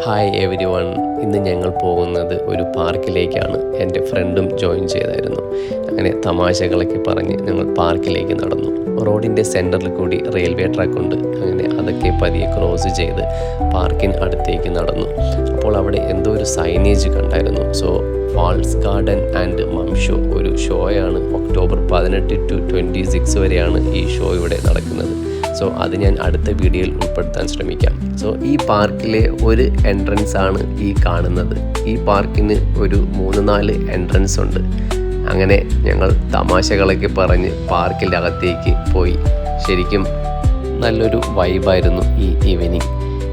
Hi every one. ഇന്ന് ഞങ്ങൾ പോകുന്നത് ഒരു പാർക്കിലേക്കാണ്. എൻ്റെ ഫ്രണ്ടും ജോയിൻ ചെയ്തായിരുന്നു. അങ്ങനെ തമാശകളൊക്കെ പറഞ്ഞ് ഞങ്ങൾ പാർക്കിലേക്ക് നടന്നു. റോഡിൻ്റെ സെൻറ്ററിൽ കൂടി റെയിൽവേ ട്രാക്കുണ്ട്. അങ്ങനെ അതൊക്കെ പതിയെ ക്രോസ് ചെയ്ത് പാർക്കിന് അടുത്തേക്ക് നടന്നു. അപ്പോൾ അവിടെ എന്തോ ഒരു സൈനേജ് കണ്ടായിരുന്നു. Falls garden and mum show ഒരു ഷോയാണ്. ഒക്ടോബർ 18 to 26 വരെയാണ് ഈ ഷോ ഇവിടെ നടക്കുന്നത്. അത് ഞാൻ അടുത്ത വീഡിയോയിൽ ഉൾപ്പെടുത്താൻ ശ്രമിക്കാം. ഈ പാർക്കിലെ ഒരു എൻട്രൻസ് ആണ് ഈ കാണുന്നത്. ഈ പാർക്കിന് ഒരു 3-4 എൻട്രൻസ് ഉണ്ട്. അങ്ങനെ ഞങ്ങൾ തമാശകളൊക്കെ പറഞ്ഞ് പാർക്കിൻ്റെ അകത്തേക്ക് പോയി. ശരിക്കും നല്ലൊരു വൈബായിരുന്നു ഈ ഈവനിങ്.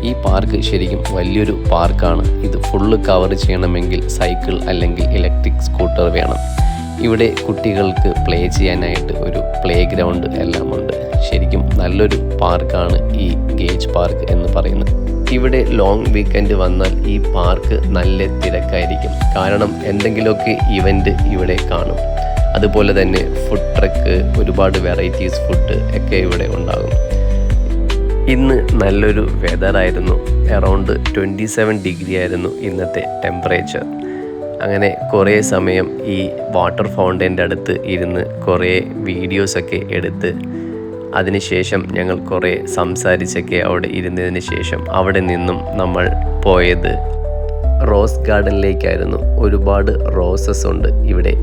ഈ പാർക്ക് ശരിക്കും വലിയൊരു പാർക്കാണ്. ഇത് ഫുള്ള് കവർ ചെയ്യണമെങ്കിൽ സൈക്കിൾ അല്ലെങ്കിൽ ഇലക്ട്രിക് സ്കൂട്ടർ വേണം. ഇവിടെ കുട്ടികൾക്ക് പ്ലേ ചെയ്യാനായിട്ട് ഒരു പ്ലേ ഗ്രൗണ്ട് എല്ലാം ഉണ്ട്. ശരിക്കും നല്ലൊരു പാർക്കാണ് ഈ ഗേജ് പാർക്ക് എന്ന് പറയുന്നത്. ഇവിടെ ലോങ് വീക്കെൻഡ് വന്നാൽ ഈ പാർക്ക് നല്ല തിരക്കായിരിക്കും. കാരണം എന്തെങ്കിലുമൊക്കെ ഇവൻ്റ് ഇവിടെ കാണും. അതുപോലെ തന്നെ ഫുഡ് ട്രക്ക്, ഒരുപാട് വെറൈറ്റീസ് ഫുഡ് ഒക്കെ ഇവിടെ ഉണ്ടാകും. ഇന്ന് നല്ലൊരു വെതറായിരുന്നു. അറൗണ്ട് 27 ഡിഗ്രി ആയിരുന്നു ഇന്നത്തെ ടെമ്പറേച്ചർ. അങ്ങനെ കുറേ സമയം ഈ വാട്ടർ ഫൗണ്ടൻ്റെ അടുത്ത് ഇരുന്ന് കുറേ വീഡിയോസൊക്കെ എടുത്ത് അതിനുശേഷം ഞങ്ങൾ കുറേ സംസാരിച്ചൊക്കെ അവിടെ ഇരുന്നതിന് ശേഷം അവിടെ നിന്നും നമ്മൾ പോയത് റോസ് ഗാർഡനിലേക്കായിരുന്നു. ഒരുപാട് റോസസ് ഉണ്ട് ഇവിടെ.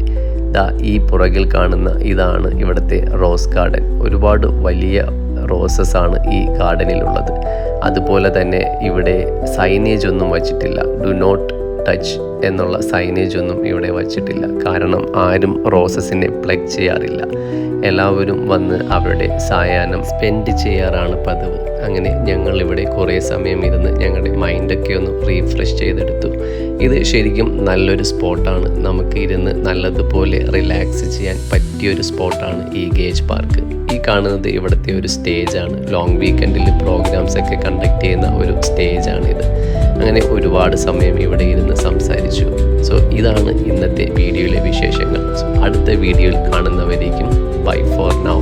ഈ പുറകിൽ കാണുന്ന ഇതാണ് ഇവിടുത്തെ റോസ് ഗാർഡൻ. ഒരുപാട് വലിയ റോസസ് ആണ് ഈ ഗാർഡനിലുള്ളത്. അതുപോലെ തന്നെ ഇവിടെ സൈനേജ് ഒന്നും വച്ചിട്ടില്ല. ഡു നോട്ട് ടച്ച് എന്നുള്ള സൈനേജ് ഒന്നും ഇവിടെ വച്ചിട്ടില്ല. കാരണം ആരും റോസസിനെ പ്ലഗ് ചെയ്യാറില്ല. എല്ലാവരും വന്ന് അവരുടെ സായാഹ്നം സ്പെൻഡ് ചെയ്യാറാണ് പതിവ്. അങ്ങനെ ഞങ്ങൾ ഇവിടെ കുറേ സമയം ഇരുന്ന് ഞങ്ങളുടെ മൈൻഡൊക്കെ ഒന്ന് റീഫ്രഷ് ചെയ്തെടുത്തു. ഇത് ശരിക്കും നല്ലൊരു സ്പോട്ടാണ്. നമുക്ക് ഇരുന്ന് നല്ലതുപോലെ റിലാക്സ് ചെയ്യാൻ പറ്റിയൊരു സ്പോട്ടാണ് ഈ ഗേജ് പാർക്ക്. ഈ കാണുന്നത് ഇവിടുത്തെ ഒരു സ്റ്റേജാണ്. ലോങ് വീക്കെൻഡിൽ പ്രോഗ്രാംസ് ഒക്കെ കണ്ടക്ട് ചെയ്യുന്ന ഒരു സ്റ്റേജാണിത്. അങ്ങനെ ഒരുപാട് സമയം ഇവിടെ ഇരുന്ന് സംസാരിച്ചു. ഇതാണ് ഇന്നത്തെ വീഡിയോയിലെ വിശേഷങ്ങൾ. അടുത്ത വീഡിയോയിൽ കാണുന്നവരേക്കും ബൈ ഫോർ നൗ.